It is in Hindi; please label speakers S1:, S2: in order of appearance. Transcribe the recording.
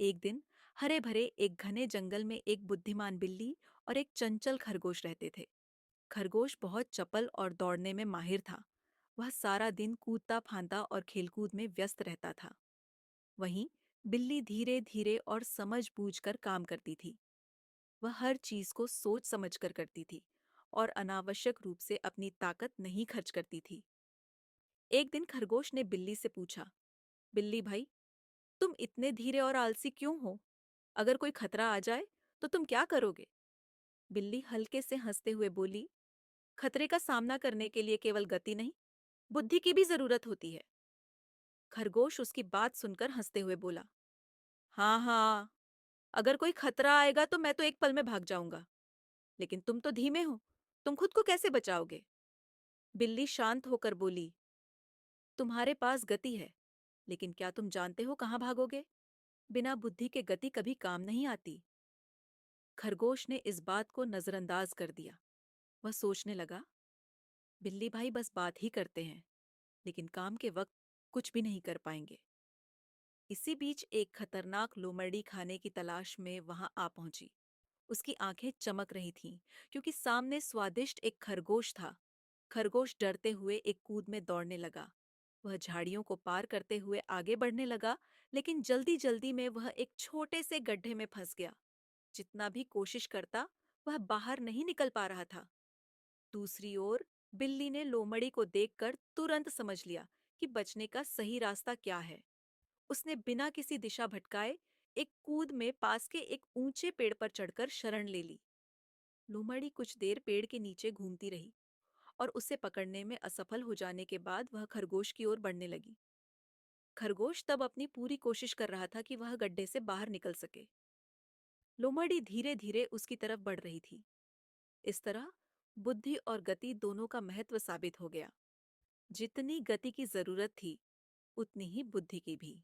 S1: एक दिन हरे भरे एक घने जंगल में एक बुद्धिमान बिल्ली और एक चंचल खरगोश रहते थे। खरगोश बहुत चपल और दौड़ने में माहिर था। वह सारा दिन कूदता फांता और खेलकूद में व्यस्त रहता था। वहीं बिल्ली धीरे धीरे और समझ बूझ कर काम करती थी। वह हर चीज को सोच समझ कर करती थी और अनावश्यक रूप से अपनी ताकत नहीं खर्च करती थी। एक दिन खरगोश ने बिल्ली से पूछा, बिल्ली भाई, तुम इतने धीरे और आलसी क्यों हो? अगर कोई खतरा आ जाए तो तुम क्या करोगे? बिल्ली हल्के से हंसते हुए बोली, खतरे का सामना करने के लिए केवल गति नहीं, बुद्धि की भी जरूरत होती है। खरगोश उसकी बात सुनकर हंसते हुए बोला, हाँ हाँ, अगर कोई खतरा आएगा तो मैं तो एक पल में भाग जाऊंगा, लेकिन तुम तो धीमे हो, तुम खुद को कैसे बचाओगे? बिल्ली शांत होकर बोली, तुम्हारे पास गति है, लेकिन क्या तुम जानते हो कहाँ भागोगे? बिना बुद्धि के गति कभी काम नहीं आती। खरगोश ने इस बात को नजरअंदाज कर दिया। वह सोचने लगा, बिल्ली भाई बस बात ही करते हैं, लेकिन काम के वक्त कुछ भी नहीं कर पाएंगे। इसी बीच एक खतरनाक लोमड़ी खाने की तलाश में वहां आ पहुंची। उसकी आंखें चमक रही थीं, क्योंकि सामने स्वादिष्ट एक खरगोश था। खरगोश डरते हुए एक कूद में दौड़ने लगा। वह झाड़ियों को पार करते हुए आगे बढ़ने लगा, लेकिन जल्दी जल्दी में वह एक छोटे से गड्ढे में फंस गया। जितना भी कोशिश करता, वह बाहर नहीं निकल पा रहा था। दूसरी ओर बिल्ली ने लोमड़ी को देखकर तुरंत समझ लिया कि बचने का सही रास्ता क्या है। उसने बिना किसी दिशा भटकाए एक कूद में पास के एक ऊंचे पेड़ पर चढ़कर शरण ले ली। लोमड़ी कुछ देर पेड़ के नीचे घूमती रही और उसे पकड़ने में असफल हो जाने के बाद वह खरगोश की ओर बढ़ने लगी। खरगोश तब अपनी पूरी कोशिश कर रहा था कि वह गड्ढे से बाहर निकल सके। लोमड़ी धीरे धीरे उसकी तरफ बढ़ रही थी। इस तरह बुद्धि और गति दोनों का महत्व साबित हो गया। जितनी गति की जरूरत थी, उतनी ही बुद्धि की भी।